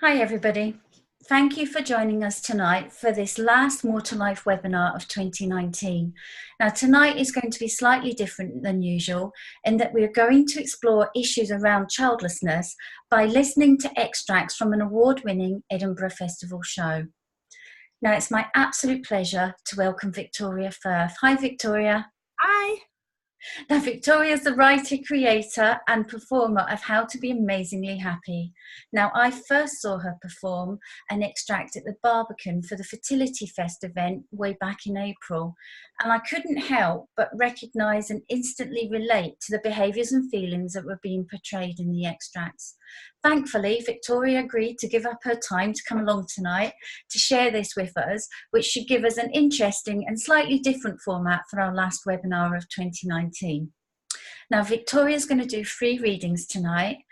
Hi everybody. Thank you for joining us tonight for this last More to Life webinar of 2019. Now tonight is going to be slightly different than usual in that we're going to explore issues around childlessness by listening to extracts from an award-winning Edinburgh Festival show. Now it's my absolute pleasure to welcome Victoria Firth. Hi Victoria. Hi. Now, Victoria is the writer, creator and performer of How to Be Amazingly Happy. Now, I first saw her perform an extract at the Barbican for the Fertility Fest event way back in April. And I couldn't help but recognise and instantly relate to the behaviours and feelings that were being portrayed in the extracts. Thankfully, Victoria agreed to give up her time to come along tonight to share this with us, which should give us an interesting and slightly different format for our last webinar of 2019. Now, Victoria's going to do 3 readings tonight.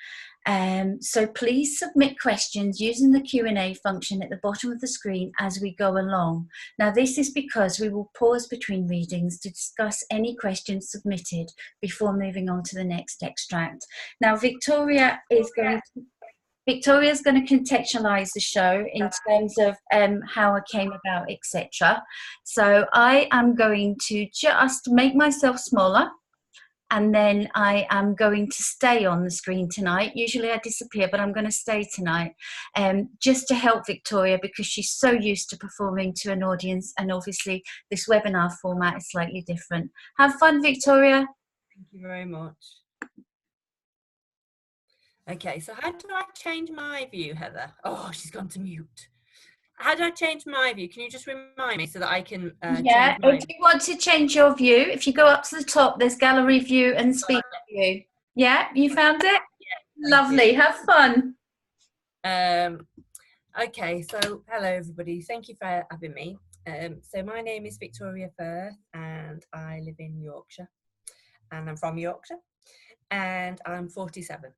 So please submit questions using the Q&A function at the bottom of the screen as we go along. Now, this is because we will pause between readings to discuss any questions submitted before moving on to the next extract. Now, Victoria's going to contextualise the show in terms of how I came about, etc. So I am going to just make myself smaller, and then I am going to stay on the screen tonight. Usually I disappear, but I'm going to stay tonight just to help Victoria because she's so used to performing to an audience, and obviously this webinar format is slightly different. Have fun, Victoria. Thank you very much. Okay, so how do I change my view, Heather? Oh, she's gone to mute. How do I change my view? Can you just remind me so that I can change mine? If you want to change your view, if you go up to the top, there's gallery view and speaker view. Yeah, you found it? Yeah, lovely. Have fun. Okay, so hello everybody. Thank you for having me. So my name is Victoria Firth and I live in Yorkshire, and I'm from Yorkshire, and I'm 47.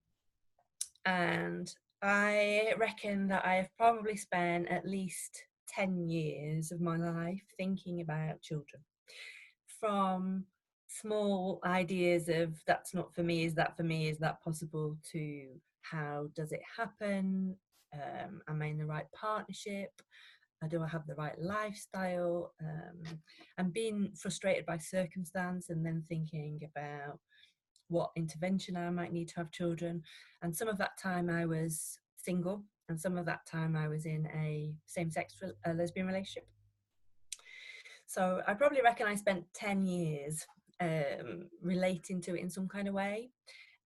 And I reckon that I have probably spent at least 10 years of my life thinking about children, from small ideas of that's not for me, is that for me, is that possible, to how does it happen, am I in the right partnership, do I have the right lifestyle, and being frustrated by circumstance and then thinking about what intervention I might need to have children. And some of that time I was single, and some of that time I was in a same-sex lesbian relationship. So I probably reckon I spent 10 years relating to it in some kind of way.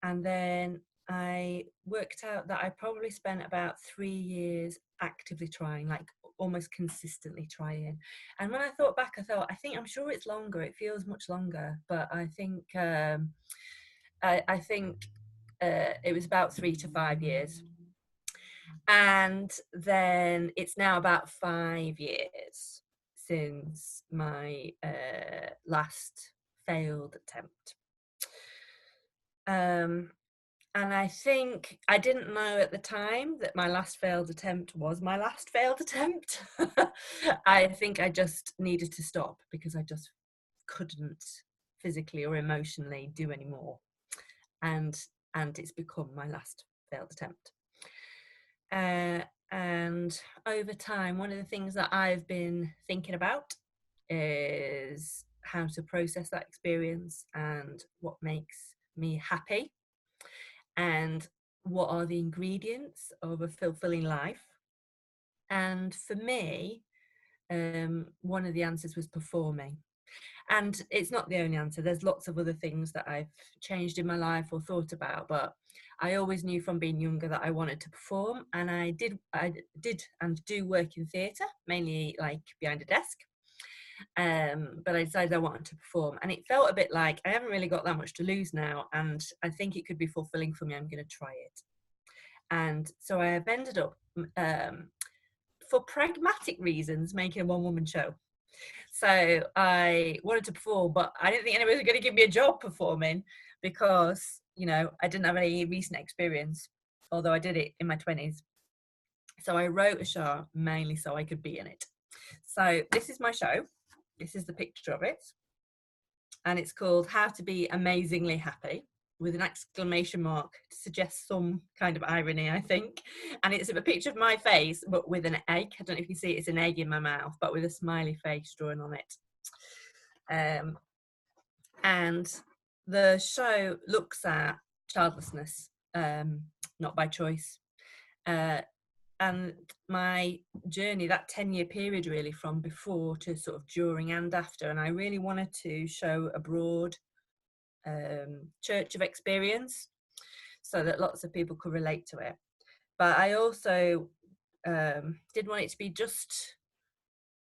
And then I worked out that I probably spent about 3 years actively trying, like almost consistently trying. And when I thought back, I thought, I'm sure it's longer. It feels much longer, but I think it was about 3 to 5 years. And then it's now about 5 years since my last failed attempt. And I think I didn't know at the time that my last failed attempt was my last failed attempt. I think I just needed to stop because I just couldn't physically or emotionally do any more. And it's become my last failed attempt. And over time, one of the things that I've been thinking about is how to process that experience and what makes me happy and what are the ingredients of a fulfilling life. And for me, one of the answers was performing. And it's not the only answer. There's lots of other things that I've changed in my life or thought about, but I always knew from being younger that I wanted to perform, and I did and do work in theatre, mainly like behind a desk. But I decided I wanted to perform, and it felt a bit like I haven't really got that much to lose now, and I think it could be fulfilling for me. I'm going to try it. And so I have ended up, for pragmatic reasons, making a one-woman show. So I wanted to perform, but I didn't think anybody was going to give me a job performing because, you know, I didn't have any recent experience, although I did it in my 20s. So I wrote a show mainly so I could be in it. So this is my show. This is the picture of it. And it's called How to Be Amazingly Happy. with an exclamation mark to suggest some kind of irony, I think. And it's a picture of my face, but with an egg. I don't know if you can see it, it's an egg in my mouth, but with a smiley face drawn on it. And the show looks at childlessness, not by choice. And my journey, that 10-year period really, from before to sort of during and after. And I really wanted to show a broad church of experience so that lots of people could relate to it. But I also didn't want it to be just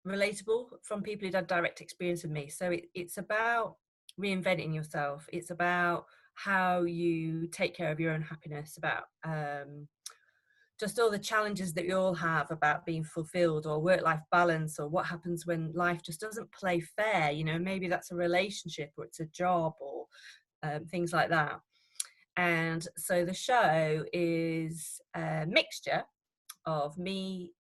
relatable from people who'd had direct experience with me. So it's about reinventing yourself. It's about how you take care of your own happiness, about just all the challenges that you all have about being fulfilled, or work-life balance, or what happens when life just doesn't play fair. You know, maybe that's a relationship, or it's a job, or things like that. And so the show is a mixture of me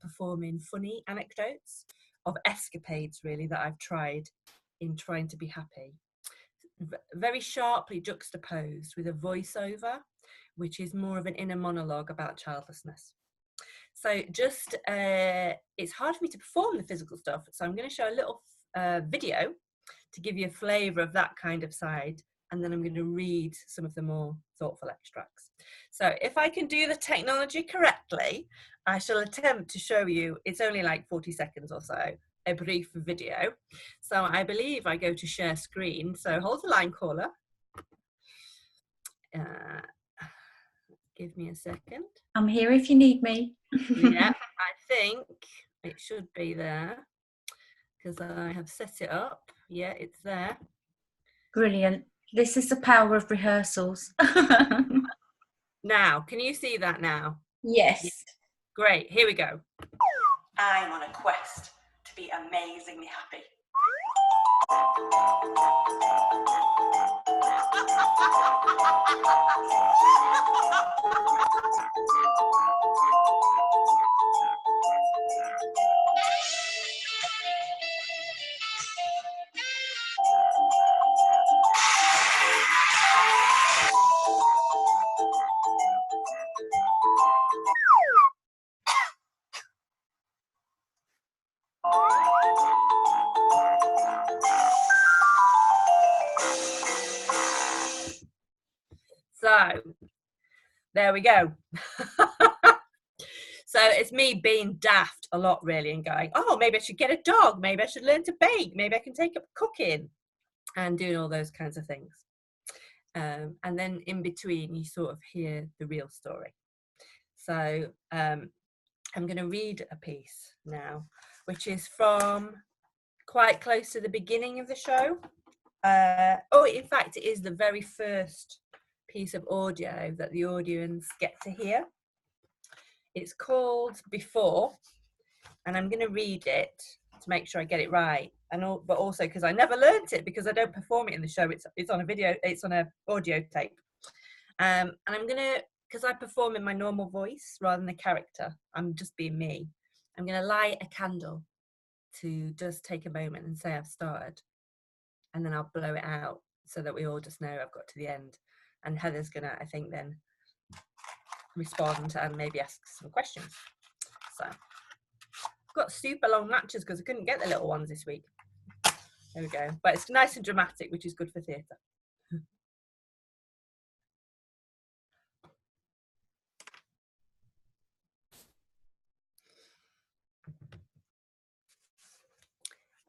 performing funny anecdotes of escapades, really, that I've tried in trying to be happy, very sharply juxtaposed with a voiceover, which is more of an inner monologue about childlessness. So just, it's hard for me to perform the physical stuff, so I'm going to show a little video to give you a flavour of that kind of side, and then I'm going to read some of the more thoughtful extracts. So if I can do the technology correctly, I shall attempt to show you, it's only like 40 seconds or so, a brief video. So I believe I go to share screen, so hold the line, caller. Give me a second. I'm here if you need me. Yeah, I think it should be there because I have set it up. Yeah, it's there. Brilliant. This is the power of rehearsals. Now, can you see that now? Yes. Yeah. Great, here we go. I'm on a quest to be amazingly happy. So, there we go. So it's me being daft a lot, really, and going, oh, maybe I should get a dog, maybe I should learn to bake, maybe I can take up cooking, and doing all those kinds of things. And then in between, you sort of hear the real story. So I'm going to read a piece now, which is from quite close to the beginning of the show. In fact, it is the very first piece of audio that the audience get to hear. It's called Before, and I'm going to read it to make sure I get it right, but also because I never learnt it because I don't perform it in the show. It's on a video, it's on a audio tape, and I'm going to, because I perform in my normal voice rather than a character, I'm just being me. I'm going to light a candle to just take a moment and say I've started, and then I'll blow it out so that we all just know I've got to the end. And Heather's going to, I think, then respond and maybe ask some questions. So I've got super long matches because I couldn't get the little ones this week. There we go. But it's nice and dramatic, which is good for theatre.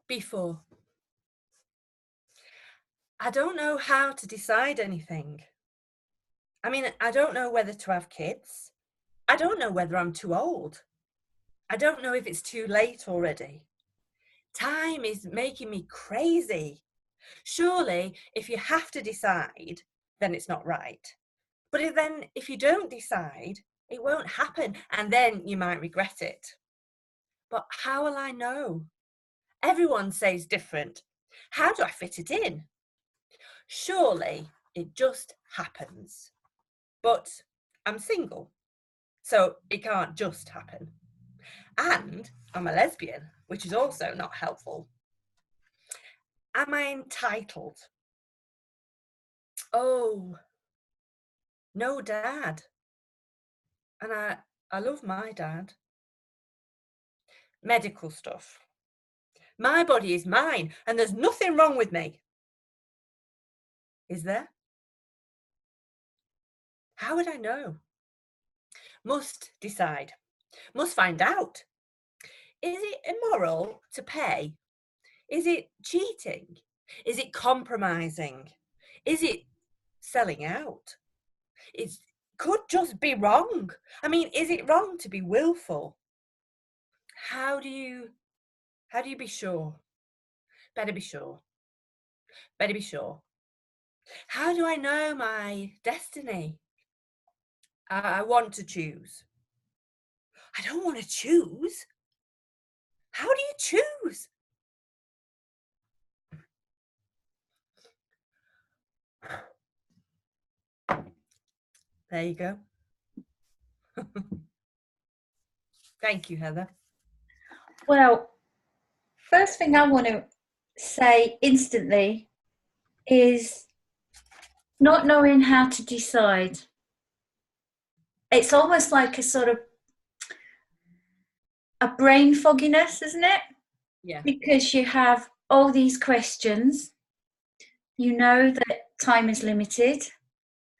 Before. I don't know how to decide anything. I mean, I don't know whether to have kids. I don't know whether I'm too old. I don't know if it's too late already. Time is making me crazy. Surely, if you have to decide, then it's not right. But if you don't decide, it won't happen, and then you might regret it. But how will I know? Everyone says different. How do I fit it in? Surely it just happens. But I'm single, so it can't just happen. And I'm a lesbian, which is also not helpful. Am I entitled? Oh, no dad. And I love my dad. Medical stuff. My body is mine, and there's nothing wrong with me. Is there? How would I know? Must decide. Must find out. Is it immoral to pay? Is it cheating? Is it compromising? Is it selling out? It could just be wrong. I mean, is it wrong to be willful? How do you be sure? Better be sure. Better be sure. How do I know my destiny? I want to choose. I don't want to choose. How do you choose? There you go. Thank you, Heather. Well, first thing I want to say instantly is not knowing how to decide. It's almost like a sort of a brain fogginess, isn't it? Yeah. Because you have all these questions. You know that time is limited.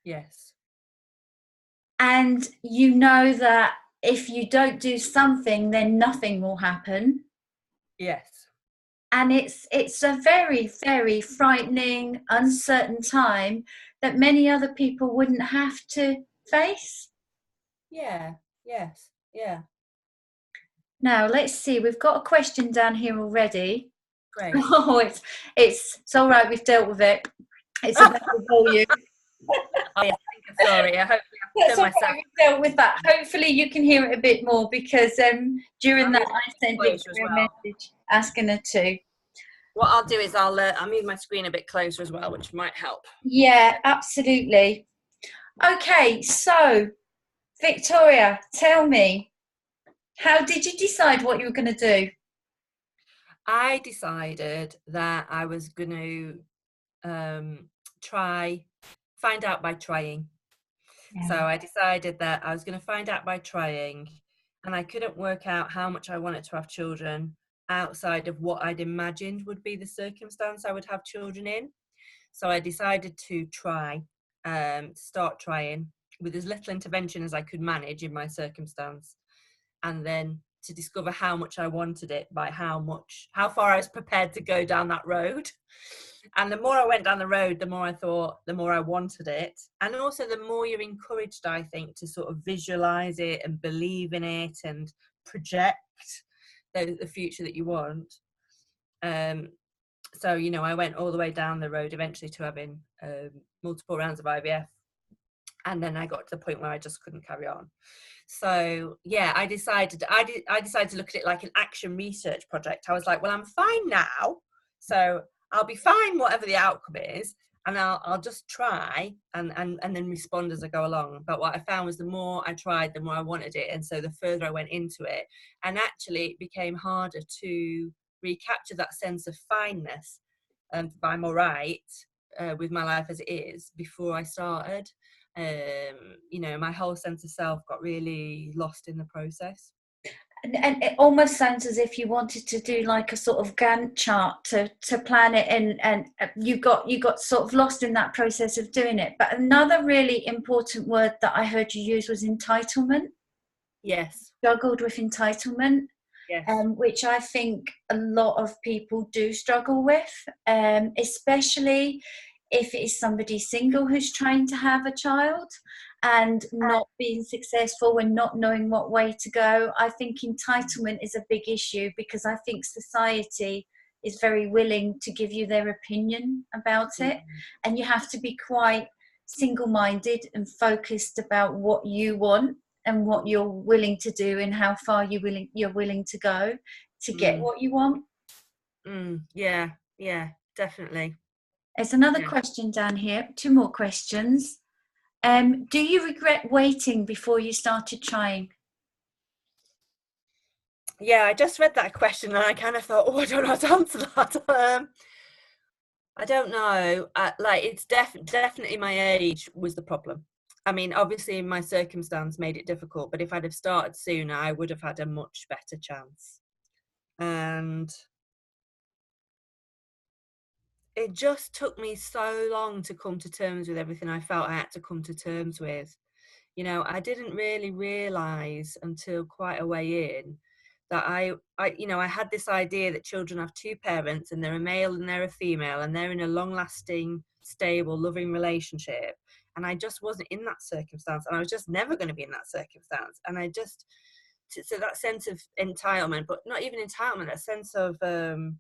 Yes. And you know that if you don't do something, then nothing will happen. Yes. And it's a very, very frightening, uncertain time that many other people wouldn't have to face. Yeah. Yes. Yeah. Now, let's see. We've got a question down here already. Great. Oh, it's all right. We've dealt with it. It's about the volume. Oh, yeah. Sorry. I hope That's all right. We've dealt with that. Hopefully, you can hear it a bit more because during that I sent Victoria a message asking her to. What I'll do is I'll move my screen a bit closer as well, which might help. Yeah, absolutely. Okay, so Victoria, tell me, how did you decide what you were going to do? I decided that I was going to find out by trying. Yeah. So I decided that I was going to find out by trying, and I couldn't work out how much I wanted to have children outside of what I'd imagined would be the circumstance I would have children in. So I decided to start trying with as little intervention as I could manage in my circumstance, and then to discover how much I wanted it by how far I was prepared to go down that road. And the more I went down the road, the more I thought, the more I wanted it. And also the more you're encouraged, I think, to sort of visualize it and believe in it and project the future that you want. So, I went all the way down the road eventually to having multiple rounds of IVF. And then I got to the point where I just couldn't carry on. So yeah, I decided to look at it like an action research project. I was like, well, I'm fine now, so I'll be fine whatever the outcome is, and I'll just try and then respond as I go along. But what I found was the more I tried, the more I wanted it, and so the further I went into it, and actually it became harder to recapture that sense of fineness and I'm all right with my life as it is before I started. My whole sense of self got really lost in the process. And it almost sounds as if you wanted to do like a sort of Gantt chart to plan it in, and you got sort of lost in that process of doing it. But another really important word that I heard you use was entitlement. Yes. Struggled with entitlement. Yes. Which I think a lot of people do struggle with, especially if it is somebody single who's trying to have a child and not being successful and not knowing what way to go. I think entitlement is a big issue because I think society is very willing to give you their opinion about it, and you have to be quite single-minded and focused about what you want and what you're willing to do and how far you're willing to go to get what you want. Yeah, definitely. There's another question down here, 2 more questions. Do you regret waiting before you started trying? Yeah, I just read that question and I kind of thought, I don't know how to answer that. I don't know. Like, it's definitely my age was the problem. I mean, obviously my circumstance made it difficult, but if I'd have started sooner, I would have had a much better chance. And it just took me so long to come to terms with everything I felt I had to come to terms with. You know, I didn't really realise until quite a way in that I had this idea that children have two parents and they're a male and they're a female and they're in a long-lasting, stable, loving relationship. And I just wasn't in that circumstance, and I was just never going to be in that circumstance. And I just, so that sense of entitlement, but not even entitlement, a sense of that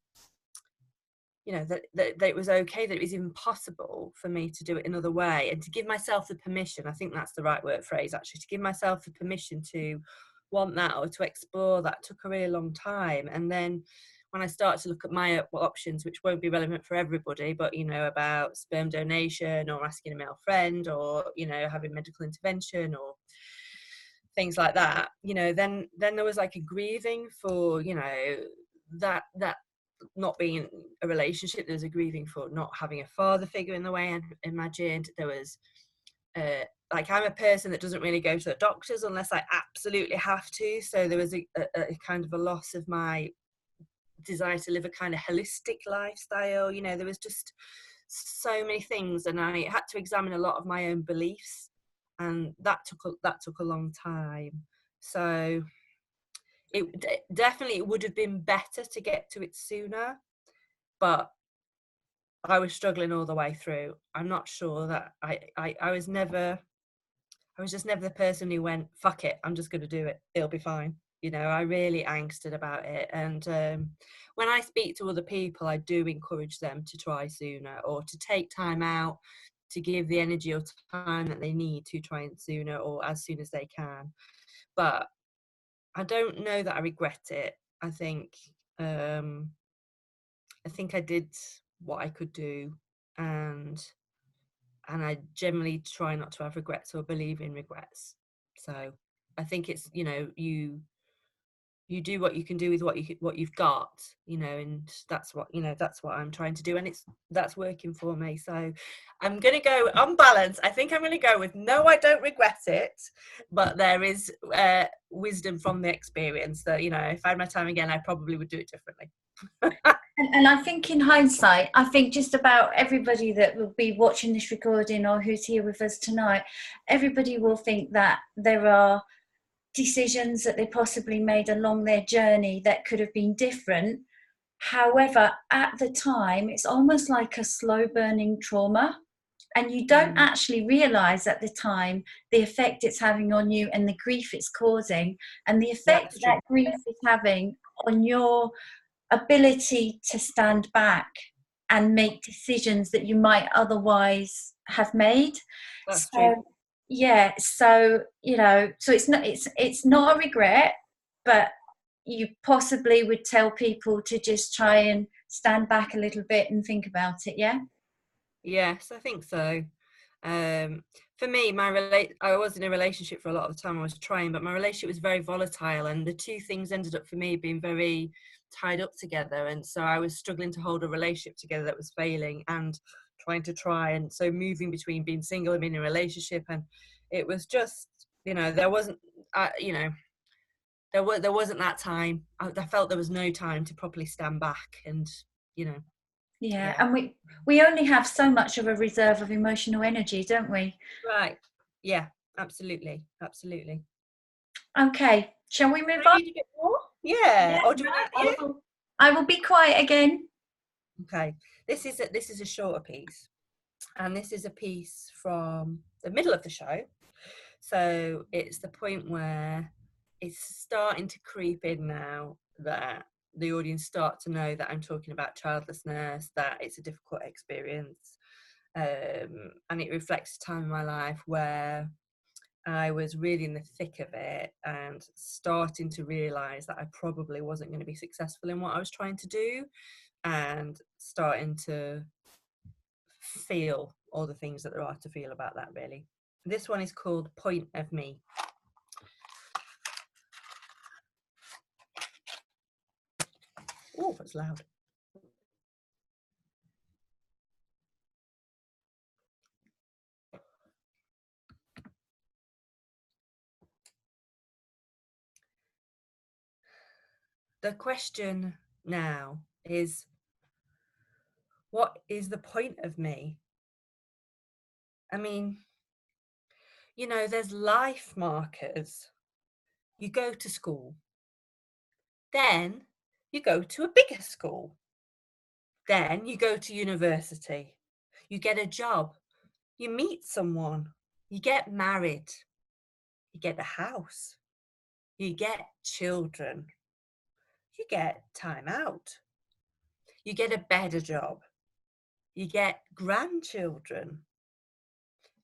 it was okay, that it was even possible for me to do it another way, and to give myself the permission. I think that's the right word phrase, actually, to give myself the permission to want that or to explore that took a really long time. And then when I started to look at my options, which won't be relevant for everybody, but about sperm donation or asking a male friend or having medical intervention or things like that, then there was like a grieving for that not being in a relationship. There was a grieving for not having a father figure in the way I imagined. There was like, I'm a person that doesn't really go to the doctors unless I absolutely have to, so there was a kind of a loss of my desire to live a kind of holistic lifestyle. There was just so many things, and I had to examine a lot of my own beliefs, and that took a long time. So it definitely would have been better to get to it sooner, but I was struggling all the way through. I'm not sure that I was just never the person who went, fuck it, I'm just going to do it, it'll be fine. I really angsted about it. And when I speak to other people, I do encourage them to try sooner, or to take time out to give the energy or time that they need to try it sooner, or as soon as they can. But I don't know that I regret it. I think I did what I could do, and I generally try not to have regrets or believe in regrets. So I think it's, you do what you can do with what you've got, and that's what I'm trying to do, and that's working for me. So I'm going to go on balance. I think I'm going to go with no, I don't regret it, but there is wisdom from the experience that, if I had my time again, I probably would do it differently. And I think in hindsight, I think just about everybody that will be watching this recording or who's here with us tonight, everybody will think that there are decisions that they possibly made along their journey that could have been different. However, at the time, it's almost like a slow burning trauma. And you don't actually realize at the time the effect it's having on you and the grief it's causing, and the effect that grief is having on your ability to stand back and make decisions that you might otherwise have made. That's So true. yeah, so so it's not a regret, but you possibly would tell people to just try and stand back a little bit and think about it. Yes, I think so. For me, I was in a relationship for a lot of the time. I was trying, but my relationship was very volatile, and the two things ended up for me being very tied up together. And so I was struggling to hold a relationship together that was failing, and try, and so moving between being single and being in a relationship, and it was just, there wasn't, there wasn't that time. I felt there was no time to properly stand back, and Yeah, yeah. and we only have so much of a reserve of emotional energy, don't we? Right. Yeah, absolutely. Okay, shall we move I on? read a bit more? Yeah. Or do you want to? Yeah. I will be quiet again. Okay. This is a shorter piece, and this is a piece from the middle of the show. So it's the point where it's starting to creep in now that the audience start to know that I'm talking about childlessness, that it's a difficult experience, and it reflects a time in my life where I was really in the thick of it and starting to realise that I probably wasn't going to be successful in what I was trying to do, and starting to feel all the things that there are to feel about that, really. This one is called Point of Me. Oh, that's loud. the question now is, what is the point of me? I mean, you know, there's life markers. You go to school, then you go to a bigger school, then you go to university, you get a job, you meet someone, you get married, you get a house, you get children, you get time out, you get a better job, you get grandchildren,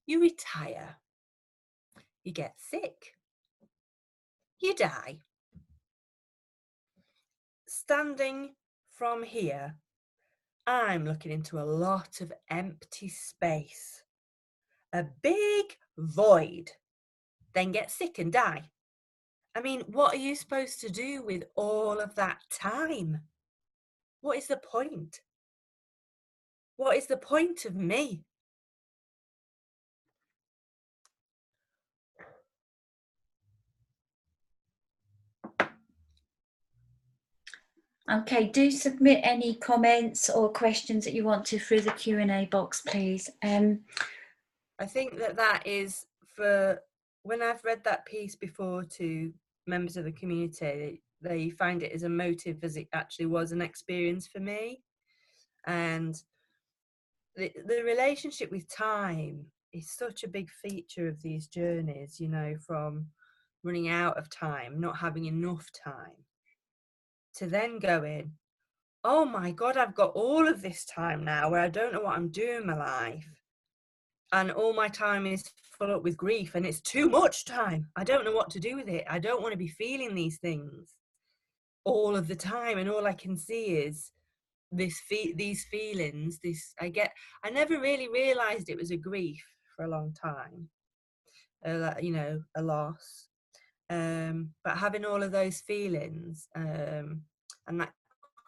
you retire, you get sick, you die. Standing from here, I'm looking into a lot of empty space, a big void, then get sick and die. I mean, what are you supposed to do with all of that time? What is the point? What is the point of me? Okay, do submit any comments or questions that you want to through the Q&A box, please. I think that is for, when I've read that piece before to members of the community, they find it as emotive as it actually was an experience for me. And the relationship with time is such a big feature of these journeys, you know, from running out of time, not having enough time, to then going, oh my God, I've got all of this time now where I don't know what I'm doing in my life. And all my time is full up with grief, and it's too much time. I don't know what to do with it. I don't want to be feeling these things all of the time. And all I can see is these feelings. I never really realized it was a grief for a long time, you know, a loss. But having all of those feelings, and that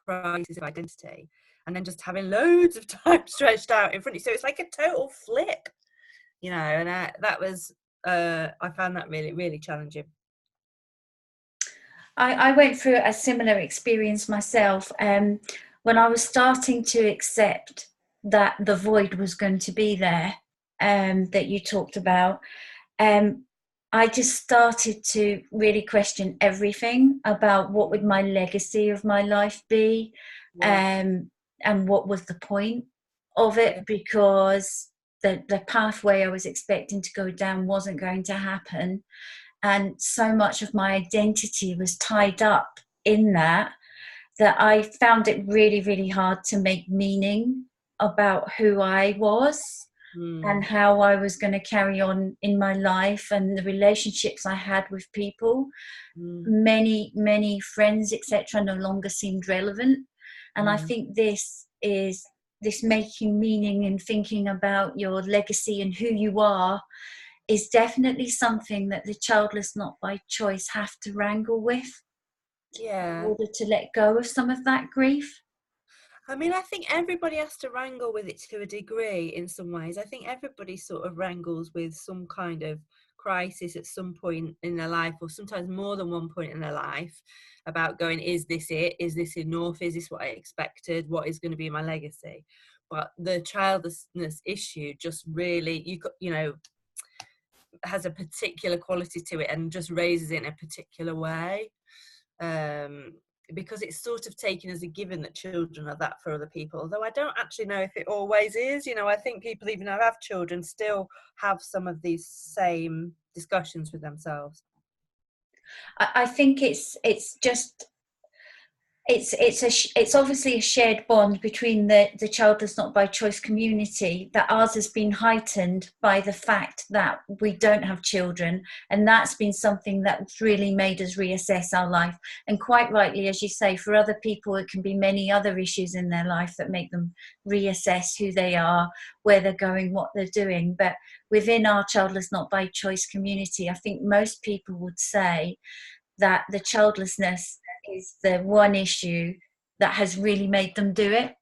crisis of identity, and then just having loads of time stretched out in front of you. So it's like a total flip, you know, and that was, I found that really, really challenging. I went through a similar experience myself. When I was starting to accept that the void was going to be there, that you talked about, I just started to really question everything about what would my legacy of my life be, and what was the point of it, because the pathway I was expecting to go down wasn't going to happen. And so much of my identity was tied up in that I found it really, really hard to make meaning about who I was and how I was going to carry on in my life and the relationships I had with people. Many, many friends, etc., no longer seemed relevant. And I think this making meaning and thinking about your legacy and who you are is definitely something that the childless not by choice have to wrangle with, in order to let go of some of that grief. I mean, I think everybody has to wrangle with it to a degree in some ways. I think everybody sort of wrangles with some kind of crisis at some point in their life, or sometimes more than one point in their life, about going, is this it? Is this enough? Is this what I expected? What is going to be my legacy? But the childlessness issue just really, you know, has a particular quality to it and just raises it in a particular way. Because it's sort of taken as a given that children are that for other people, although I don't actually know if it always is. You know, I think people, even who have children, still have some of these same discussions with themselves. I think it's just it's obviously a shared bond between the childless not by choice community, that ours has been heightened by the fact that we don't have children, and that's been something that's really made us reassess our life. And quite rightly, as you say, for other people it can be many other issues in their life that make them reassess who they are, where they're going, what they're doing. But within our childless not by choice community, I think most people would say that the childlessness is the one issue that has really made them do it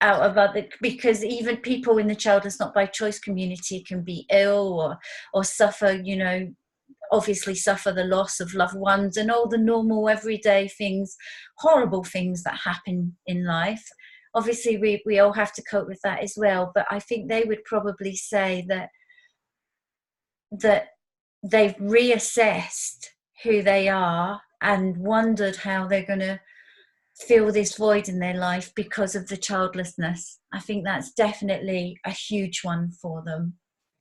out of other, because even people in the childless not by choice community can be ill or suffer, you know, obviously suffer the loss of loved ones and all the normal everyday things, horrible things that happen in life. Obviously we all have to cope with that as well, but I think they would probably say that they've reassessed who they are and wondered how they're going to fill this void in their life because of the childlessness. I think that's definitely a huge one for them,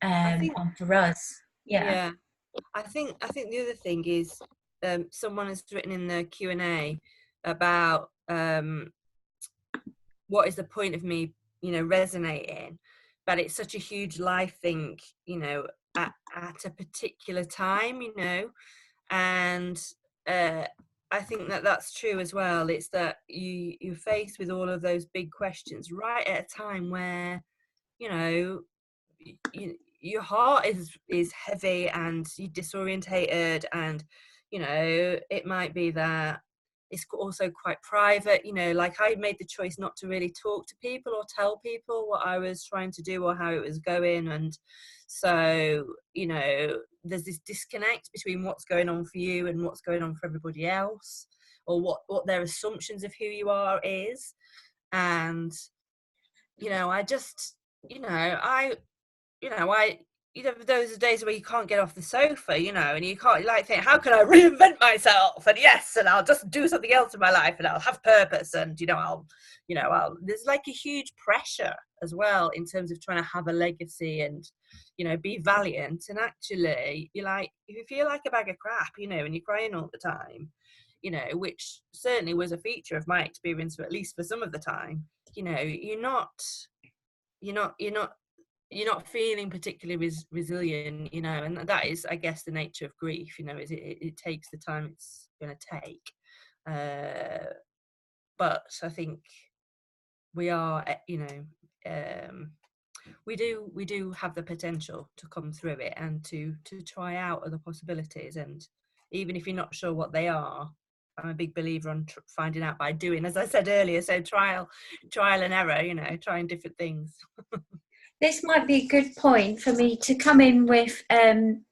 I think, and for us. Yeah. yeah, I think the other thing is, someone has written in the Q&A about what is the point of me, resonating, but it's such a huge life thing, at a particular time, and I think that that's true as well. It's that you're faced with all of those big questions right at a time where, you know, your heart is heavy and you're disorientated, and it might be that it's also quite private. Like, I made the choice not to really talk to people or tell people what I was trying to do or how it was going, and so there's this disconnect between what's going on for you and what's going on for everybody else, or what their assumptions of who you are is. And I just those are days where you can't get off the sofa, and you can't, like, think, how can I reinvent myself? And yes, and I'll just do something else in my life, and I'll have purpose, and I'll there's like a huge pressure as well in terms of trying to have a legacy and be valiant. And actually, if you feel like a bag of crap, and you're crying all the time, which certainly was a feature of my experience, for at least for some of the time, you're not feeling particularly resilient, and that is, I guess, the nature of grief. Is it takes the time it's going to take, but I think we are, we do have the potential to come through it and to try out other possibilities. And even if you're not sure what they are, I'm a big believer on finding out by doing, as I said earlier. So trial and error, trying different things. This might be a good point for me to come in with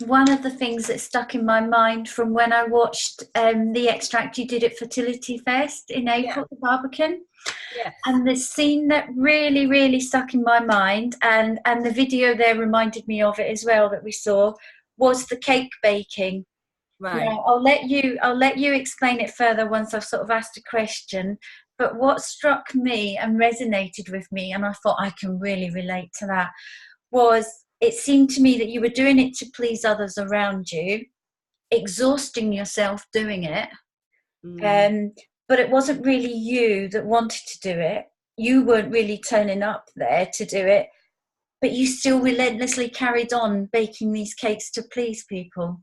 one of the things that stuck in my mind from when I watched the extract you did at Fertility Fest in April at the Barbican. Yes. And the scene that really, really stuck in my mind, and the video there reminded me of it as well that we saw, was the cake baking. Right. Now, I'll let you explain it further once I've sort of asked a question. But what struck me and resonated with me, and I thought I can really relate to that, was it seemed to me that you were doing it to please others around you, exhausting yourself doing it. But it wasn't really you that wanted to do it. You weren't really turning up there to do it, but you still relentlessly carried on baking these cakes to please people.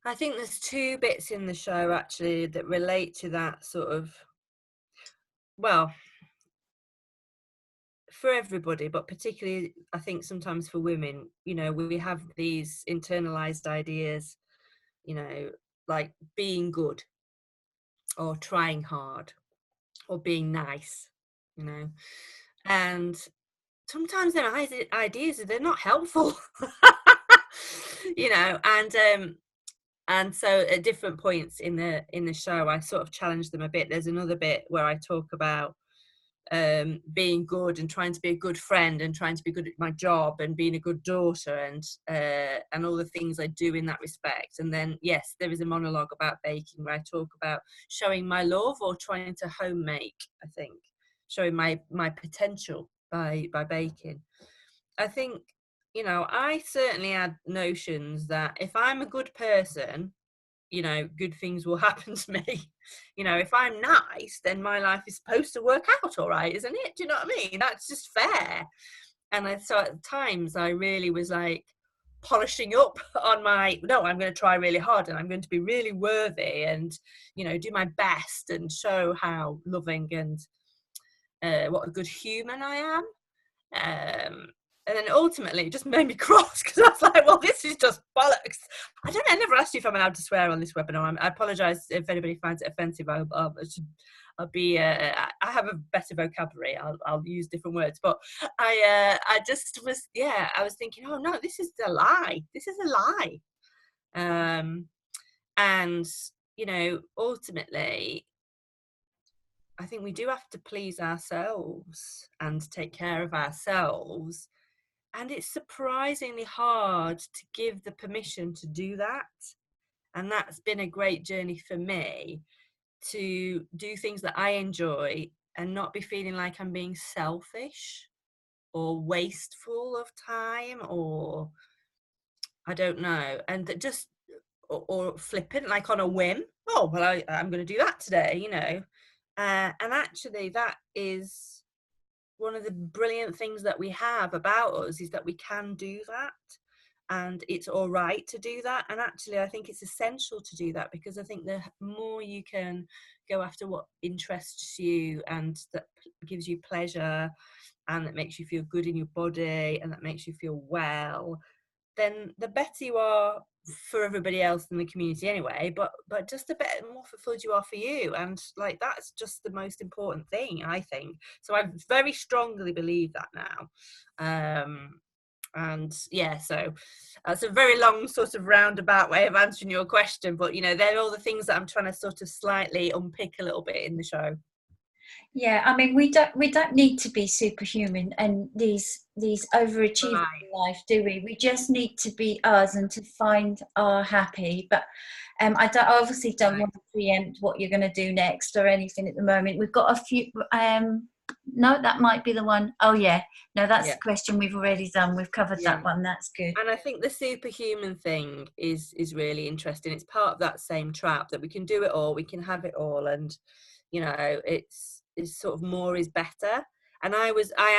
I think there's two bits in the show actually that relate to that sort of, well, for everybody, but particularly I think sometimes for women, we have these internalized ideas, like being good or trying hard or being nice, and sometimes their ideas, they're not helpful. And so at different points in the show, I sort of challenge them a bit. There's another bit where I talk about being good and trying to be a good friend and trying to be good at my job and being a good daughter and all the things I do in that respect. And then, yes, there is a monologue about baking where I talk about showing my love or trying to home make, I think, showing my potential by baking. I think, I certainly had notions that if I'm a good person, good things will happen to me. If I'm nice, then my life is supposed to work out all right, isn't it? Do you know what I mean? That's just fair. And so at times I really was like polishing up on no, I'm going to try really hard and I'm going to be really worthy and, do my best and show how loving and what a good human I am. And then ultimately it just made me cross because I was like, well, this is just bollocks. I I never asked you if I'm allowed to swear on this webinar. I apologise if anybody finds it offensive. I have a better vocabulary. I'll use different words. But I just was, I was thinking, oh no, this is a lie. This is a lie. And ultimately, I think we do have to please ourselves and take care of ourselves. And it's surprisingly hard to give the permission to do that. And that's been a great journey for me, to do things that I enjoy and not be feeling like I'm being selfish or wasteful of time, or I don't know. And that just, or flippant, like on a whim. Oh, well, I'm going to do that today, and actually that is one of the brilliant things that we have about us, is that we can do that, and it's all right to do that. And actually I think it's essential to do that, because I think the more you can go after what interests you and that gives you pleasure and that makes you feel good in your body and that makes you feel well, then the better you are for everybody else in the community anyway, but just a bit more fulfilled you are for you. And like, that's just the most important thing, I think. So I very strongly believe that now. And so that's a very long sort of roundabout way of answering your question, but they're all the things that I'm trying to sort of slightly unpick a little bit in the show. Yeah, I mean, we don't need to be superhuman and these overachievers in life, do we? We just need to be us and to find our happy. But I obviously don't want to preempt what you're going to do next or anything at the moment. We've got a few. No, that might be the one. Oh yeah, no, that's the question we've already done. We've covered that one. That's good. And I think the superhuman thing is really interesting. It's part of that same trap that we can do it all, we can have it all, and it's sort of more is better. And I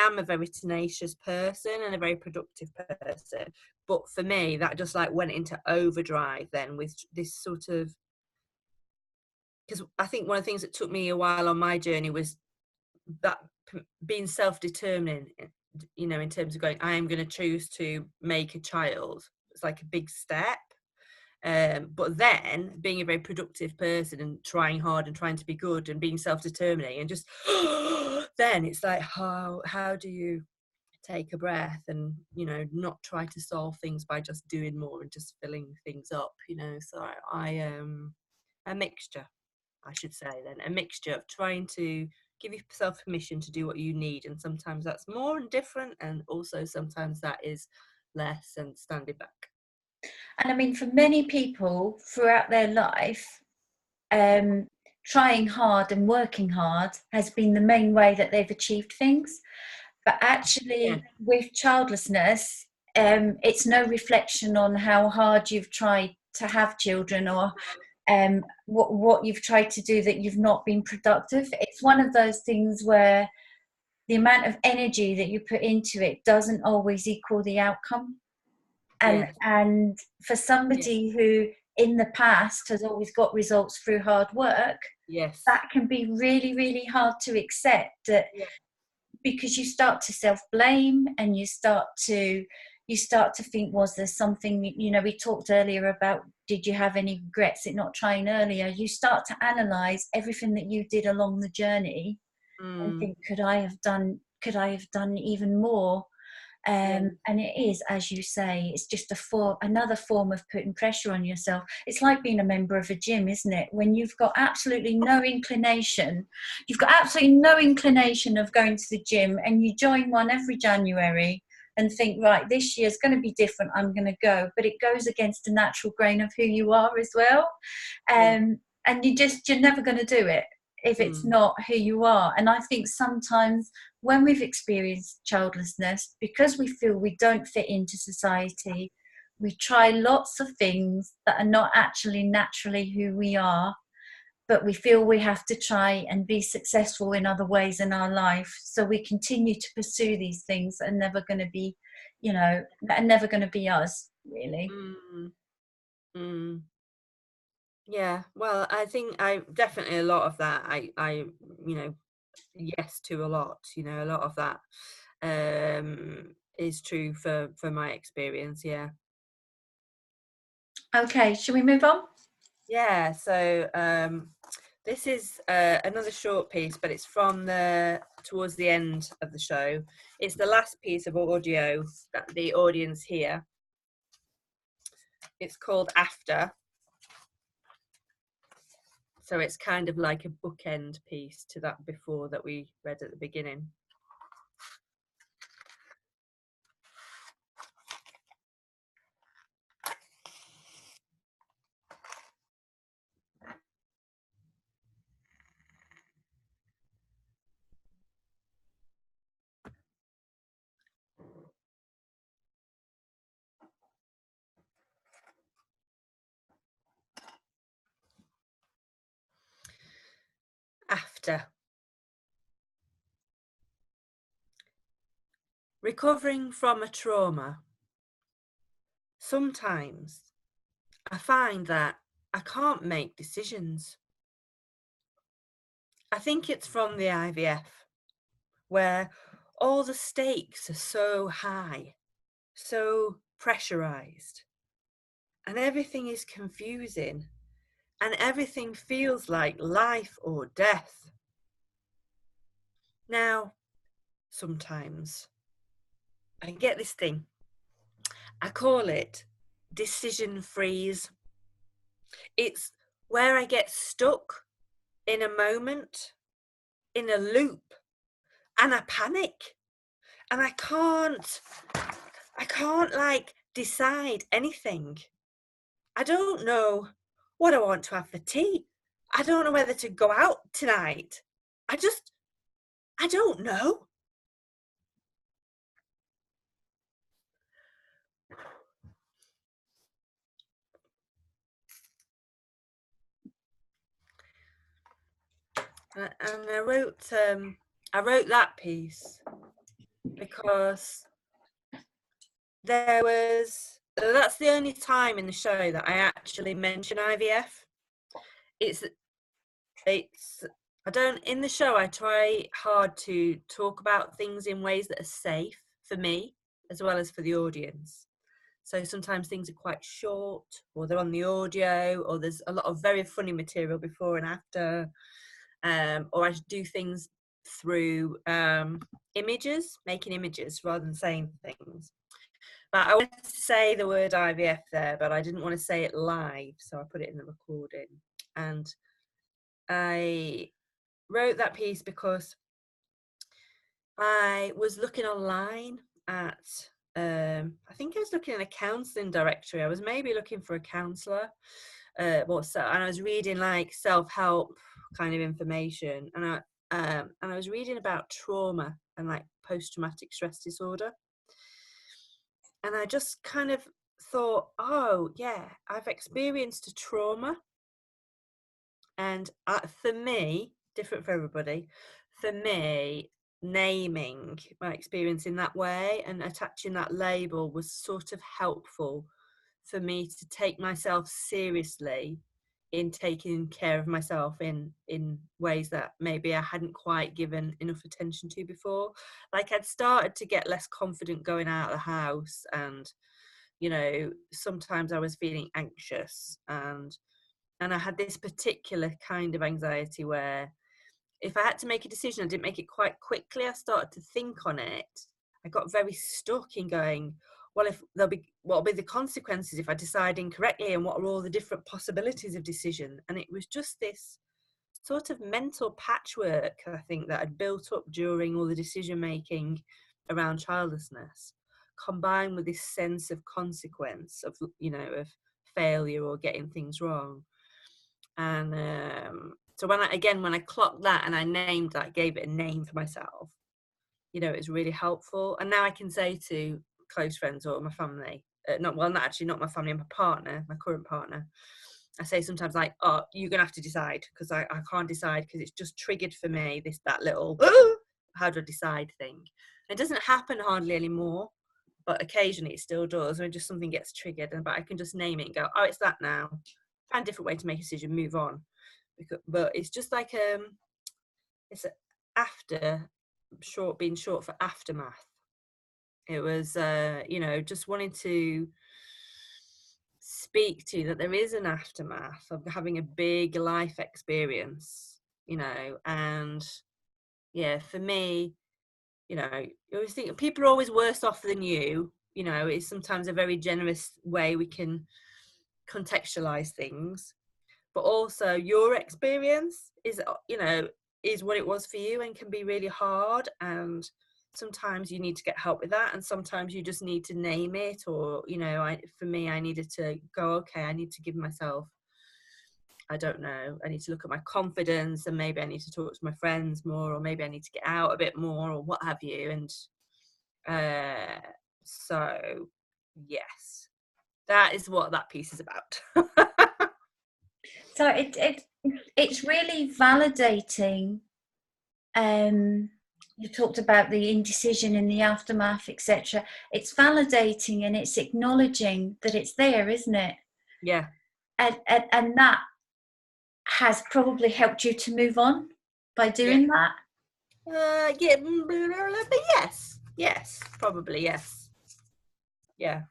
am a very tenacious person and a very productive person, but for me that just like went into overdrive then with this sort of, because I think one of the things that took me a while on my journey was that being self-determining, in terms of going, I am going to choose to make a child. It's like a big step. But then being a very productive person and trying hard and trying to be good and being self-determining and just then it's like, how do you take a breath and not try to solve things by just doing more and just filling things up, so I a mixture, I should say, then a mixture of trying to give yourself permission to do what you need, and sometimes that's more and different, and also sometimes that is less and standing back. And I mean, for many people throughout their life, trying hard and working hard has been the main way that they've achieved things. But actually, with childlessness, it's no reflection on how hard you've tried to have children or what you've tried to do that you've not been productive. It's one of those things where the amount of energy that you put into it doesn't always equal the outcome. And for somebody who in the past has always got results through hard work, that can be really, really hard to accept, that because you start to self-blame and you start to think, was there something, we talked earlier about, did you have any regrets at not trying earlier? You start to analyze everything that you did along the journey and think, could I have done even more? And it is, as you say, it's just another form of putting pressure on yourself. It's like being a member of a gym, isn't it? When you've got absolutely no inclination of going to the gym, and you join one every January and think, right, this year's going to be different, I'm going to go, but it goes against the natural grain of who you are as well. And you're never going to do it if it's not who you are. And I think sometimes when we've experienced childlessness, because we feel we don't fit into society, we try lots of things that are not actually naturally who we are, but we feel we have to try and be successful in other ways in our life. So we continue to pursue these things that are never going to be, that are never going to be us, really. Yeah, well, I think I definitely, a lot of that, I yes to a lot, a lot of that is true for my experience. Okay, shall we move on? Yeah, so this is another short piece, but it's from towards the end of the show. It's the last piece of audio that the audience hear. It's called After. So it's kind of like a bookend piece to that before that we read at the beginning. After. Recovering from a trauma. Sometimes I find that I can't make decisions. I think it's from the IVF, where all the stakes are so high, so pressurized, and everything is confusing, and everything feels like life or death. Now, sometimes I get this thing. I call it decision freeze. It's where I get stuck in a moment, in a loop, and I panic. And I can't like decide anything. I don't know what I want to have for tea. I don't know whether to go out tonight. I don't know. And I wrote that piece because that's the only time in the show that I actually mention IVF. It's I don't, in the show, I try hard to talk about things in ways that are safe for me as well as for the audience. So sometimes things are quite short, or they're on the audio, or there's a lot of very funny material before and after, or I do things through images, making images rather than saying things. But I wanted to say the word IVF there, but I didn't want to say it live, so I put it in the recording. And I wrote that piece because I was looking online at, I think I was looking at a counselling directory. I was maybe looking for a counsellor, and I was reading like self-help kind of information, and I was reading about trauma and like post-traumatic stress disorder, and I just kind of thought, oh yeah, I've experienced a trauma, and for me, different for everybody, for me, naming my experience in that way and attaching that label was sort of helpful for me to take myself seriously in taking care of myself in ways that maybe I hadn't quite given enough attention to before. Like I'd started to get less confident going out of the house, and you know, sometimes I was feeling anxious, and I had this particular kind of anxiety where if I had to make a decision, I didn't make it quite quickly. I started to think on it. I got very stuck in going, well, what will be the consequences if I decide incorrectly, and what are all the different possibilities of decision? And it was just this sort of mental patchwork, I think, that had built up during all the decision making around childlessness, combined with this sense of consequence of, you know, of failure or getting things wrong. And so when I clocked that and I named that, gave it a name for myself, you know, it was really helpful. And now I can say to close friends or my family, not my family, my partner, my current partner, I say sometimes like, oh, you're gonna have to decide, because I can't decide, because it's just triggered for me that little how do I decide thing. It doesn't happen hardly anymore, but occasionally it still does when just something gets triggered, but I can just name it and go, oh, it's that now. Find a different way to make a decision, move on. But it's just like it's after being short for aftermath. It was you know, just wanting to speak to that there is an aftermath of having a big life experience, you know. And yeah, for me, you know, you always think people are always worse off than you. You know, it's sometimes a very generous way we can contextualize things, but also your experience is, you know, is what it was for you and can be really hard. And sometimes you need to get help with that, and sometimes you just need to name it. Or, you know, for me, I needed to go, okay, I need to give myself, I don't know, I need to look at my confidence, and maybe I need to talk to my friends more, or maybe I need to get out a bit more, or what have you. And so yes, that is what that piece is about. So it's really validating. You talked about the indecision in the aftermath, etc. It's validating and it's acknowledging that it's there, isn't it? Yeah. And that has probably helped you to move on by doing that. Yeah, but yes, probably yes. Yeah.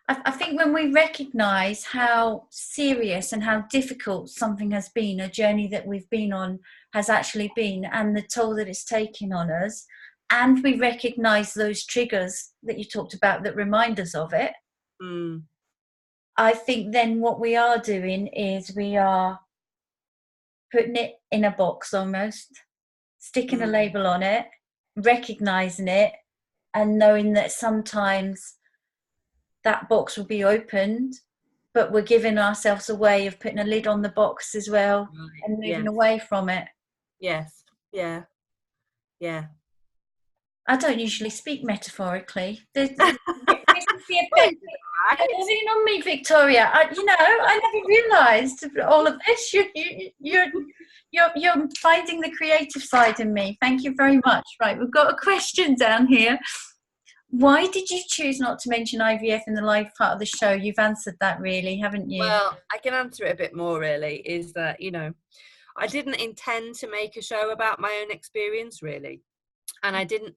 I think when we recognise how serious and how difficult something has been, a journey that we've been on has actually been, and the toll that it's taken on us, and we recognise those triggers that you talked about that remind us of it, I think then what we are doing is we are putting it in a box almost, sticking a label on it, recognising it, and knowing that sometimes that box will be opened, but we're giving ourselves a way of putting a lid on the box as well, right, and moving away from it. Yes. Yeah. Yeah. I don't usually speak metaphorically. This is the effect living on me, Victoria. I never realised all of this. You're finding the creative side in me. Thank you very much. Right, we've got a question down here. Why did you choose not to mention IVF in the live part of the show? You've answered that, really, haven't you? Well, I can answer it a bit more, really, is that, you know, I didn't intend to make a show about my own experience, really. And I didn't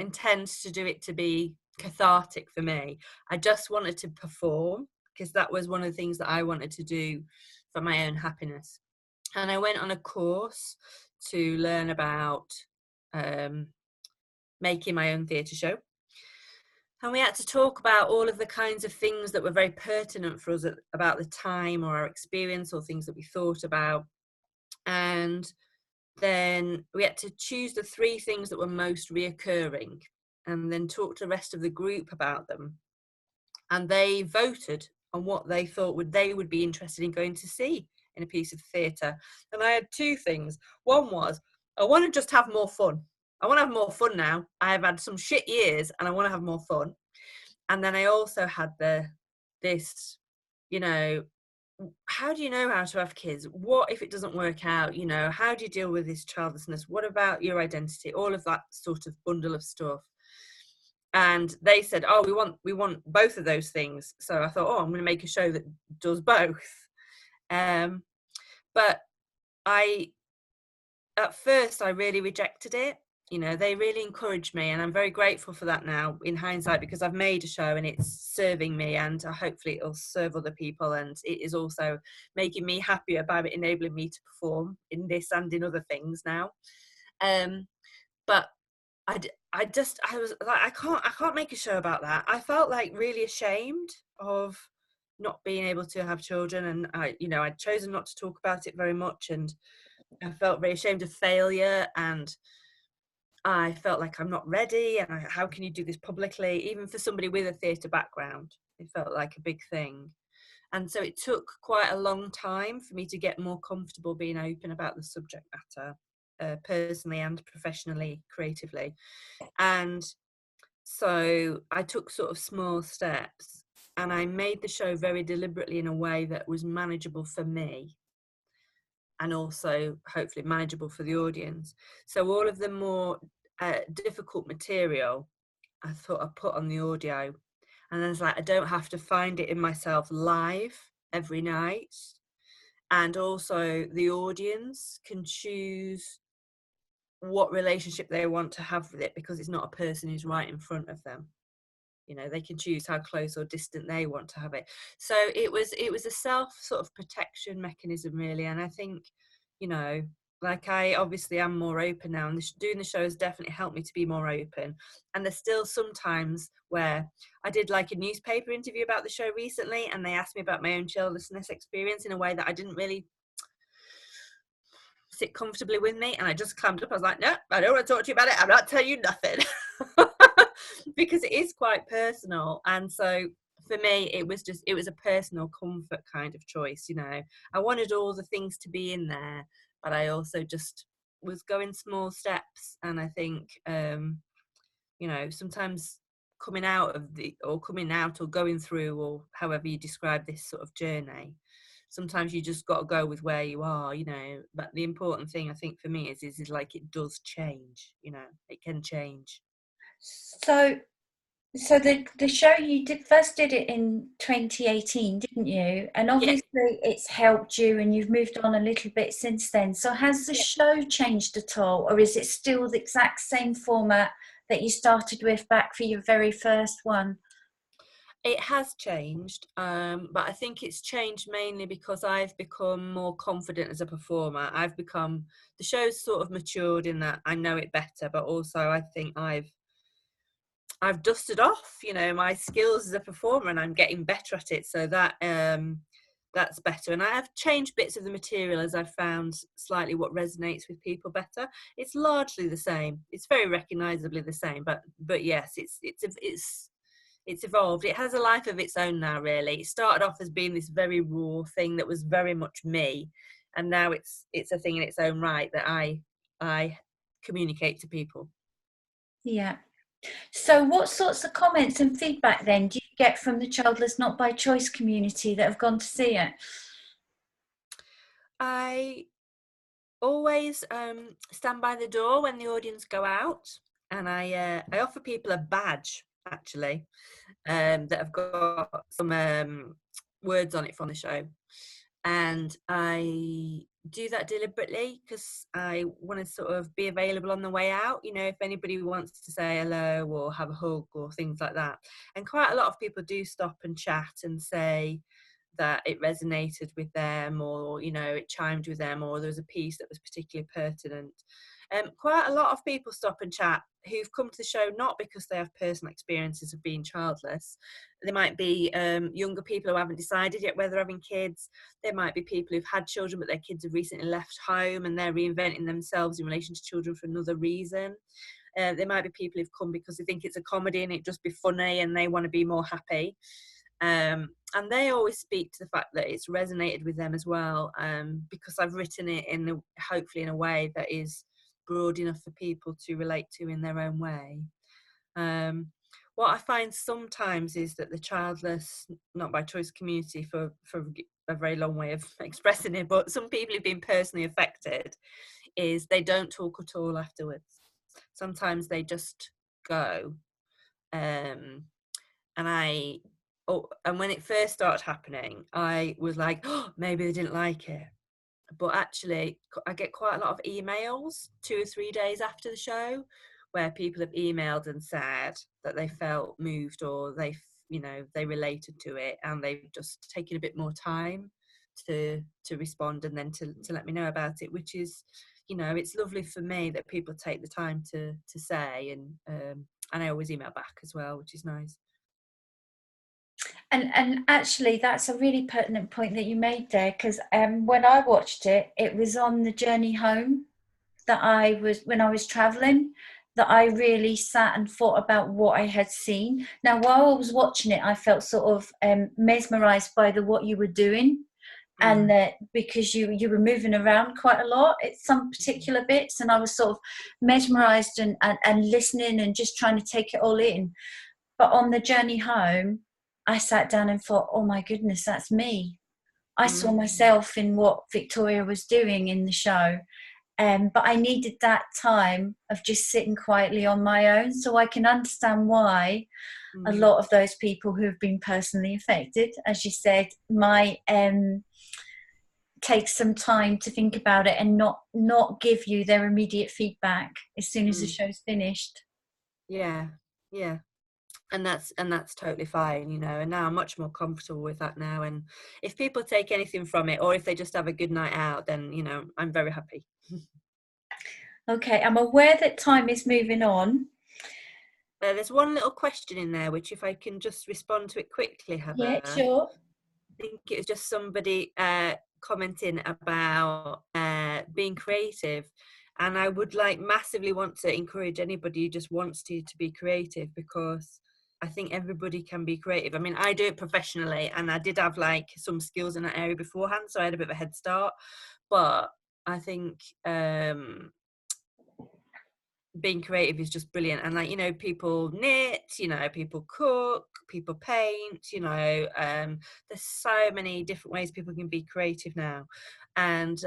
intend to do it to be cathartic for me. I just wanted to perform, because that was one of the things that I wanted to do for my own happiness. And I went on a course to learn about making my own theatre show. And we had to talk about all of the kinds of things that were very pertinent for us about the time, or our experience, or things that we thought about. And then we had to choose the 3 things that were most reoccurring, and then talk to the rest of the group about them. And they voted on what they thought they would be interested in going to see in a piece of theatre. And I had 2 things. One was, I want to just have more fun. I want to have more fun now. I have had some shit years and I want to have more fun. And then I also had this, you know, how do you know how to have kids? What if it doesn't work out? You know, how do you deal with this childlessness? What about your identity? All of that sort of bundle of stuff. And they said, oh, we want both of those things. So I thought, oh, I'm going to make a show that does both. But at first I really rejected it. You know, they really encouraged me, and I'm very grateful for that now in hindsight, because I've made a show and it's serving me, and hopefully it'll serve other people, and it is also making me happier by enabling me to perform in this and in other things now. But I was like, I can't make a show about that. I felt like really ashamed of not being able to have children, and I'd chosen not to talk about it very much, and I felt very ashamed of failure, and I felt like I'm not ready, and how can you do this publicly, even for somebody with a theatre background? It felt like a big thing. And so it took quite a long time for me to get more comfortable being open about the subject matter, personally and professionally, creatively. And so I took sort of small steps, and I made the show very deliberately in a way that was manageable for me, and also hopefully manageable for the audience. So all of the more difficult material, I thought I'd put on the audio. And then it's like, I don't have to find it in myself live every night. And also the audience can choose what relationship they want to have with it, because it's not a person who's right in front of them. You know, they can choose how close or distant they want to have it. So it was a self sort of protection mechanism, really. And I think, you know, like, I obviously am more open now, and doing the show has definitely helped me to be more open. And there's still some times where I did like a newspaper interview about the show recently, and they asked me about my own childlessness experience in a way that I didn't really sit comfortably with me, and I just clammed up. I was like, no, I don't want to talk to you about it. I'm not telling you nothing. Because it is quite personal. And so for me, it was a personal comfort kind of choice. You know, I wanted all the things to be in there, but I also just was going small steps. And I think, you know, sometimes coming out or going through, or however you describe this sort of journey, sometimes you just got to go with where you are, you know. But the important thing, I think, for me is like, it does change, you know, it can change. So So the show you did it in 2018, didn't you? And Yeah. obviously it's helped you and you've moved on a little bit since then. So has the show changed at all, or is it still the exact same format that you started with back for your very first one? It has changed, but I think it's changed mainly because I've become more confident as a performer. The show's sort of matured in that I know it better, but also I think I've dusted off, you know, my skills as a performer, and I'm getting better at it. So that's better. And I have changed bits of the material as I've found slightly what resonates with people better. It's largely the same. It's very recognisably the same, but yes, it's evolved. It has a life of its own now, really. It started off as being this very raw thing that was very much me, and now it's a thing in its own right that I communicate to people. Yeah. So what sorts of comments and feedback then do you get from the Childless Not by Choice community that have gone to see it? I always stand by the door when the audience go out, and I offer people a badge, actually, that have got some words on it from the show. And I do that deliberately because I want to sort of be available on the way out, you know, if anybody wants to say hello or have a hug or things like that. And quite a lot of people do stop and chat and say that it resonated with them, or, you know, it chimed with them, or there was a piece that was particularly pertinent. Quite a lot of people stop and chat who've come to the show not because they have personal experiences of being childless. There might be younger people who haven't decided yet whether they're having kids. There might be people who've had children but their kids have recently left home and they're reinventing themselves in relation to children for another reason. There might be people who've come because they think it's a comedy and it just be funny and they want to be more happy. And they always speak to the fact that it's resonated with them as well, because I've written it hopefully in a way that is broad enough for people to relate to in their own way. What I find sometimes is that the childless, not by choice community, for a very long way of expressing it, but some people who've been personally affected, is they don't talk at all afterwards. Sometimes they just go. And when it first started happening, I was like, oh, maybe they didn't like it. But actually, I get quite a lot of emails 2 or 3 days after the show where people have emailed and said that they felt moved, or they related to it, and they've just taken a bit more time to respond and then to let me know about it, which is, you know, it's lovely for me that people take the time to say, and I always email back as well, which is nice. And actually, that's a really pertinent point that you made there, because when I watched it, it was on the journey home when I was traveling, that I really sat and thought about what I had seen. Now, while I was watching it, I felt sort of mesmerized by what you were doing, and that because you were moving around quite a lot at some particular bits, and I was sort of mesmerized and listening and just trying to take it all in. But on the journey home, I sat down and thought, oh my goodness, that's me. I saw myself in what Victoria was doing in the show. But I needed that time of just sitting quietly on my own, so I can understand why a lot of those people who have been personally affected, as you said, might take some time to think about it and not give you their immediate feedback as soon as the show's finished. Yeah, yeah. and that's totally fine, you know. And now I'm much more comfortable with that now, and if people take anything from it, or if they just have a good night out, then, you know, I'm very happy. Okay, I'm aware that time is moving on. There's one little question in there, which if I can just respond to it quickly, Yeah, Heather. sure. I think it was just somebody commenting about being creative, and I would like massively want to encourage anybody who just wants to be creative, because I think everybody can be creative. I mean, I do it professionally, and I did have like some skills in that area beforehand, so I had a bit of a head start. But I think being creative is just brilliant. And like, you know, people knit, you know, people cook, people paint, you know, there's so many different ways people can be creative now. And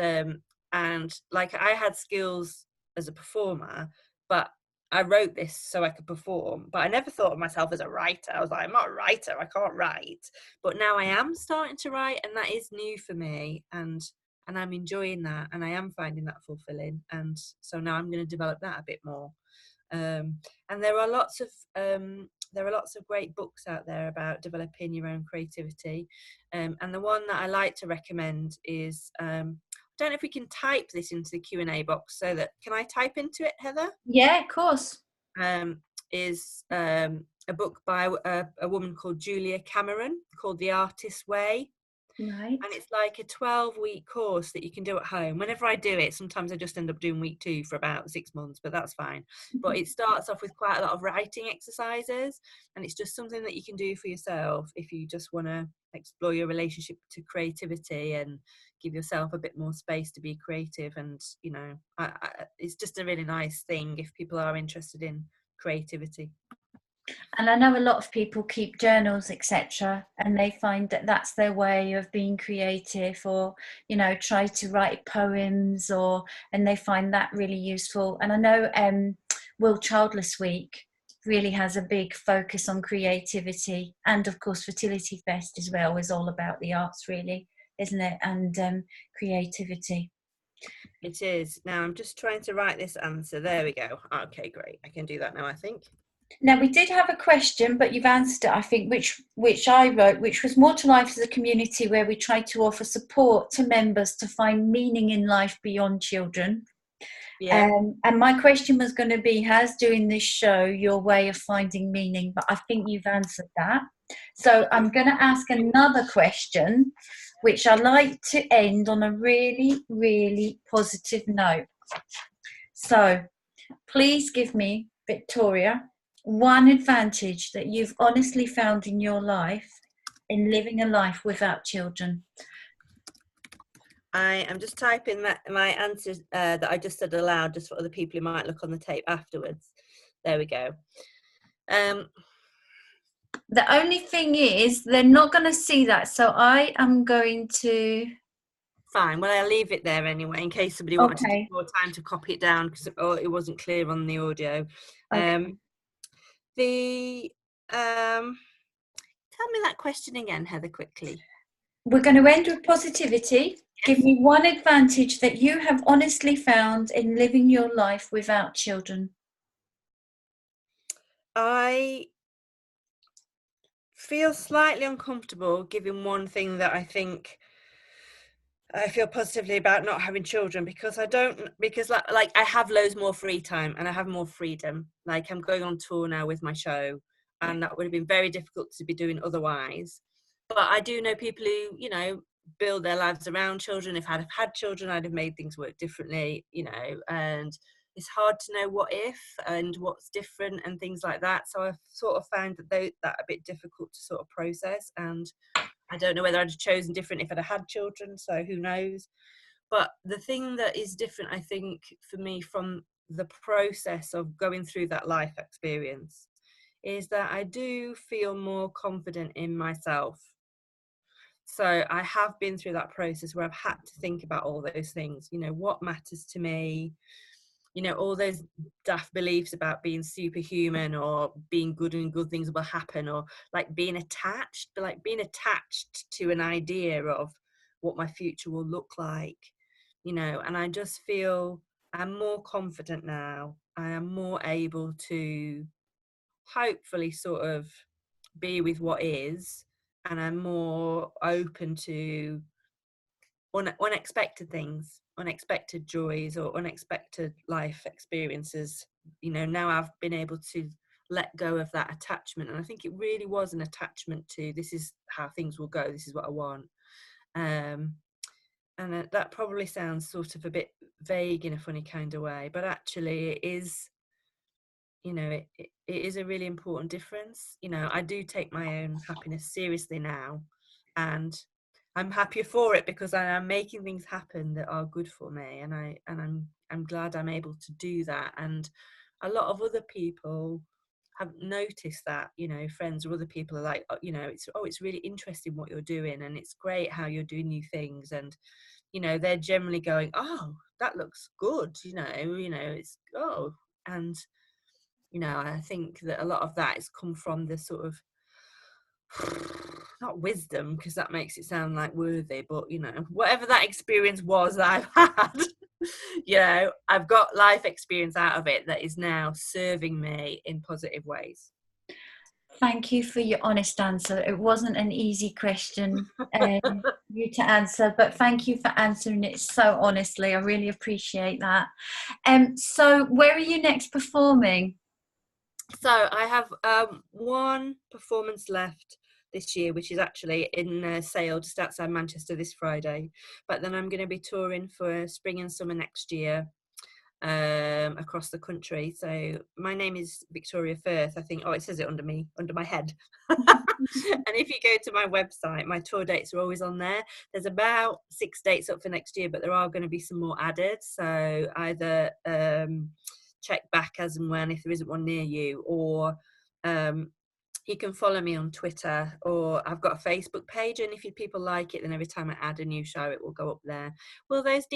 like, I had skills as a performer, but I wrote this so I could perform, but I never thought of myself as a writer. I was like, I'm not a writer, I can't write. But now I am starting to write, and that is new for me, and I'm enjoying that, and I am finding that fulfilling. And so now I'm going to develop that a bit more. And there are lots of great books out there about developing your own creativity. And the one that I like to recommend is, I don't know if we can type this into the Q&A box, so that, can I type into it, Heather? Yeah, of course. Is a book by a woman called Julia Cameron, called The Artist's Way. Right. And it's like a 12-week course that you can do at home. Whenever I do it, sometimes I just end up doing week 2 for about 6 months, but that's fine. But it starts off with quite a lot of writing exercises, and it's just something that you can do for yourself if you just want to explore your relationship to creativity and give yourself a bit more space to be creative. And, you know, it's just a really nice thing if people are interested in creativity. And I know a lot of people keep journals, etc., and they find that that's their way of being creative, or, you know, try to write poems, and they find that really useful. And I know World Childless Week really has a big focus on creativity, and of course Fertility Fest as well is all about the arts, really, isn't it? And creativity. It is. Now I'm just trying to write this answer. There we go. Okay, great. I can do that now, I think. Now, we did have a question, but you've answered it, I think, which I wrote, which was more to life as a community where we try to offer support to members to find meaning in life beyond children. Yeah. And my question was going to be, how's doing this show your way of finding meaning? But I think you've answered that. So I'm going to ask another question, which I like to end on a really, really positive note. So please give me, Victoria, one advantage that you've honestly found in your life in living a life without children. I am just typing my answers that I just said aloud, just for other people who might look on the tape afterwards. There we go. The only thing is, they're not going to see that, so I am going to... Fine. Well, I'll leave it there anyway, in case somebody wanted to take more time to copy it down, because it wasn't clear on the audio. Okay. Tell me that question again, Heather, quickly. We're going to end with positivity. Give me one advantage that you have honestly found in living your life without children. I feel slightly uncomfortable giving one thing that I think I feel positively about not having children, because like I have loads more free time and I have more freedom. Like, I'm going on tour now with my show, and that would have been very difficult to be doing otherwise. But I do know people who, you know, build their lives around children. If I'd have had children, I'd have made things work differently, you know, and it's hard to know what if and what's different and things like that. So I've sort of found that a bit difficult to sort of process, and I don't know whether I'd have chosen different if I'd have had children, so who knows. But the thing that is different, I think, for me from the process of going through that life experience is that I do feel more confident in myself. So I have been through that process where I've had to think about all those things, you know, what matters to me, you know, all those daft beliefs about being superhuman or being good and good things will happen, or like being attached to an idea of what my future will look like, you know. And I just feel I'm more confident now. I am more able to hopefully sort of be with what is, and I'm more open to unexpected things, unexpected joys, or unexpected life experiences. You know, now I've been able to let go of that attachment, and I think it really was an attachment to, this is how things will go, this is what I want. And that probably sounds sort of a bit vague in a funny kind of way, but actually it is, you know, it is a really important difference. You know, I do take my own happiness seriously now, and I'm happier for it because I am making things happen that are good for me, and I'm glad I'm able to do that. And a lot of other people have noticed that, you know, friends or other people are like, you know, it's really interesting what you're doing, and it's great how you're doing new things, and you know, they're generally going, oh, that looks good, you know, it's, oh. And you know, I think that a lot of that has come from the sort of, not wisdom, because that makes it sound like worthy, but you know, whatever that experience was that I've had, you know, I've got life experience out of it that is now serving me in positive ways. Thank you for your honest answer. It wasn't an easy question for you to answer, but thank you for answering it so honestly. I really appreciate that. So where are you next performing? So I have one performance left this year, which is actually in Sale, just outside Manchester, this Friday. But then I'm going to be touring for spring and summer next year, across the country. So my name is Victoria Firth. I think, oh, it says it under my head. And if you go to my website, my tour dates are always on there. There's about 6 dates up for next year, but there are going to be some more added. So either check back as and when, if there isn't one near you, or you can follow me on Twitter, or I've got a Facebook page, and if people like it, then every time I add a new show, it will go up there. Will those